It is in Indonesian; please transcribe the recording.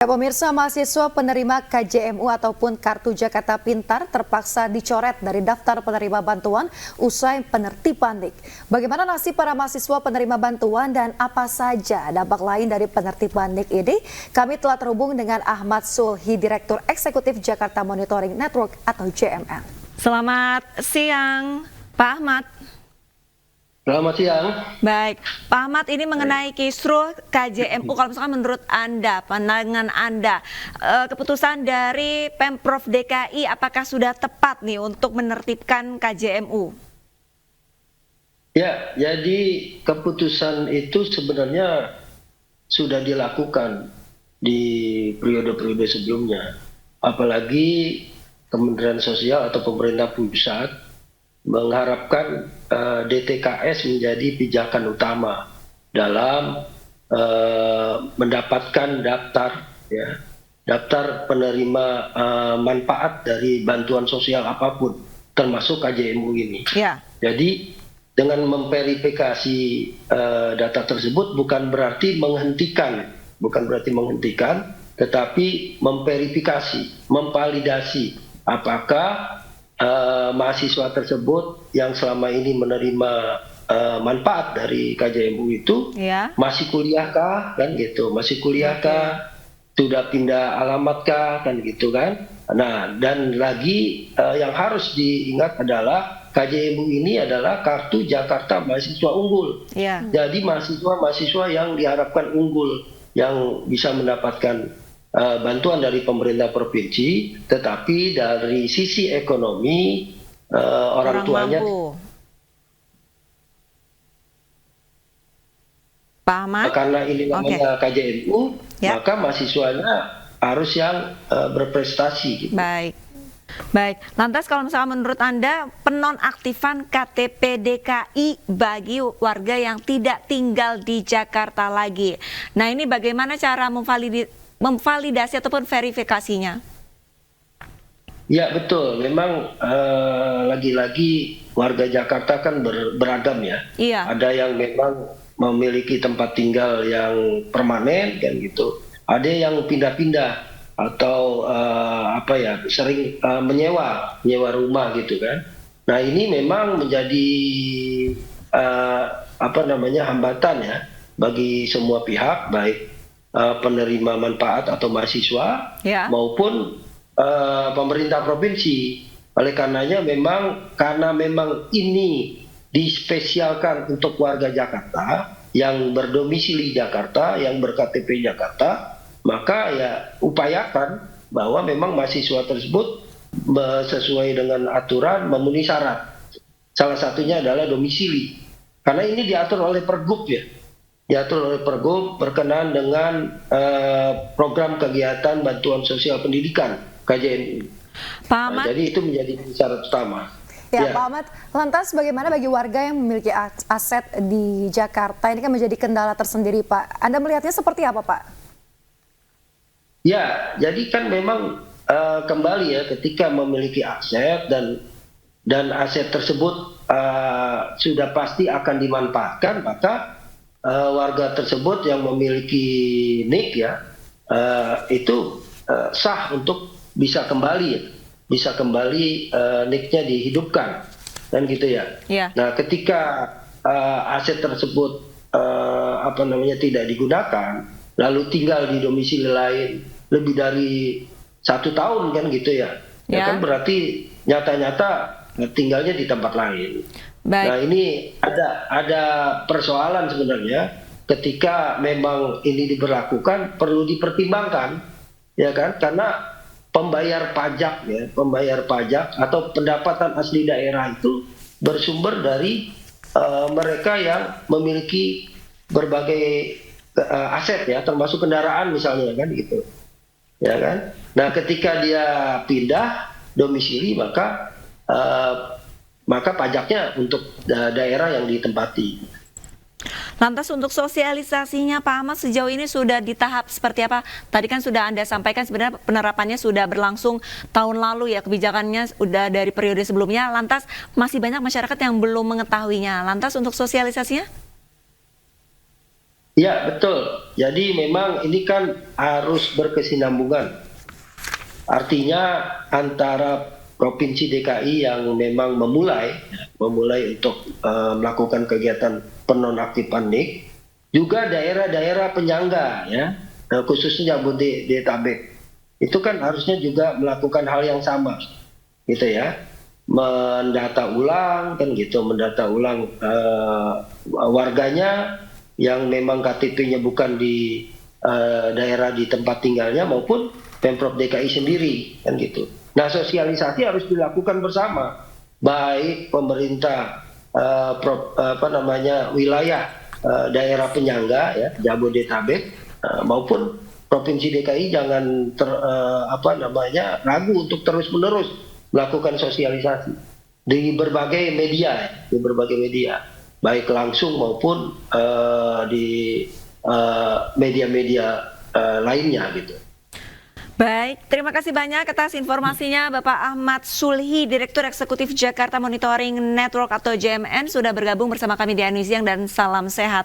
Ya, pemirsa, mahasiswa penerima KJMU ataupun Kartu Jakarta Pintar terpaksa dicoret dari daftar penerima bantuan usai penertiban NIK. Bagaimana nasib para mahasiswa penerima bantuan dan apa saja dampak lain dari penertiban NIK ini? Kami telah terhubung dengan Ahmad Sulhi, Direktur Eksekutif Jakarta Monitoring Network atau JMN. Selamat siang, Pak Ahmad. Selamat siang. Baik, Pak Ahmad, ini mengenai kisruh KJMU, kalau misalkan menurut Anda, pandangan Anda, keputusan dari Pemprov DKI apakah sudah tepat nih untuk menertibkan KJMU? Ya, jadi keputusan itu sebenarnya sudah dilakukan di periode-periode sebelumnya. Apalagi Kementerian Sosial atau pemerintah pusat mengharapkan DTKS menjadi pijakan utama dalam mendapatkan daftar penerima manfaat dari bantuan sosial apapun, termasuk KJMU ini. Ya. Jadi dengan memverifikasi data tersebut bukan berarti menghentikan, tetapi memverifikasi, memvalidasi apakah mahasiswa tersebut yang selama ini menerima manfaat dari KJMU itu masih kuliahkah, kan gitu, masih kuliahkah, sudah pindah alamatkah, kan gitu kan. Nah, dan lagi yang harus diingat adalah KJMU ini adalah Kartu Jakarta Mahasiswa Unggul. Jadi mahasiswa yang diharapkan unggul, yang bisa mendapatkan bantuan dari pemerintah provinsi, tetapi dari sisi ekonomi orang tuanya mampu. Pak Ahmad? Karena ini namanya KJMU, maka mahasiswanya harus yang berprestasi. Gitu. Baik. Lantas kalau misalnya menurut Anda penonaktifan KTP DKI bagi warga yang tidak tinggal di Jakarta lagi. Nah, ini bagaimana cara memvalidasi ataupun verifikasinya? Ya, betul. Memang lagi-lagi warga Jakarta kan beragam ya. Iya. Ada yang memang memiliki tempat tinggal yang permanen kan gitu. Ada yang pindah-pindah atau sering menyewa rumah gitu kan. Nah, ini memang menjadi hambatan ya bagi semua pihak, baik penerima manfaat atau mahasiswa maupun pemerintah provinsi. Oleh karenanya karena memang ini dispesialkan untuk warga Jakarta yang berdomisili Jakarta, yang ber-KTP Jakarta, maka ya upayakan bahwa memang mahasiswa tersebut sesuai dengan aturan memenuhi syarat. Salah satunya adalah domisili. Karena ini diatur oleh Pergub ya. Diatur oleh Pergub berkenaan dengan program kegiatan bantuan sosial pendidikan KJMU. Pak Ahmad, jadi itu menjadi syarat utama. Ya, Pak Ahmad, lantas bagaimana bagi warga yang memiliki aset di Jakarta? Ini kan menjadi kendala tersendiri, Pak. Anda melihatnya seperti apa, Pak? Ya, jadi kan memang kembali ya, ketika memiliki aset dan aset tersebut sudah pasti akan dimanfaatkan, maka warga tersebut yang memiliki NIK ya itu sah untuk bisa kembali NIK-nya dihidupkan, kan gitu ya. Nah, ketika aset tersebut tidak digunakan, lalu tinggal di domisili lain lebih dari 1 tahun, kan gitu ya. Ya kan berarti nyata-nyata tinggalnya di tempat lain. Nah, ini ada persoalan sebenarnya ketika memang ini diberlakukan, perlu dipertimbangkan, ya kan? Karena pembayar pajak atau pendapatan asli daerah itu bersumber dari mereka yang memiliki berbagai aset ya, termasuk kendaraan misalnya, kan gitu. Ya kan? Nah, ketika dia pindah domisili, maka pajaknya untuk daerah yang ditempati. Lantas untuk sosialisasinya Pak Ahmad sejauh ini sudah di tahap seperti apa? Tadi kan sudah Anda sampaikan sebenarnya penerapannya sudah berlangsung tahun lalu ya, kebijakannya sudah dari periode sebelumnya. Lantas masih banyak masyarakat yang belum mengetahuinya. Lantas untuk sosialisasinya? Ya, betul. Jadi memang ini kan harus berkesinambungan. Artinya antara Provinsi DKI yang memang memulai untuk melakukan kegiatan penonaktifan NIK, juga daerah-daerah penyangga ya, khususnya Jabodetabek. Itu kan harusnya juga melakukan hal yang sama, gitu ya. Mendata ulang warganya yang memang KTP-nya bukan di daerah di tempat tinggalnya maupun Pemprov DKI sendiri kan gitu. Nah, sosialisasi harus dilakukan bersama, baik pemerintah wilayah daerah penyangga ya Jabodetabek maupun Provinsi DKI jangan ragu untuk terus-menerus melakukan sosialisasi di berbagai media, baik langsung maupun di media-media lainnya gitu. Baik, terima kasih banyak atas informasinya Bapak Ahmad Sulhi, Direktur Eksekutif Jakarta Monitoring Network atau JMN, sudah bergabung bersama kami di Anu Siang, dan salam sehat.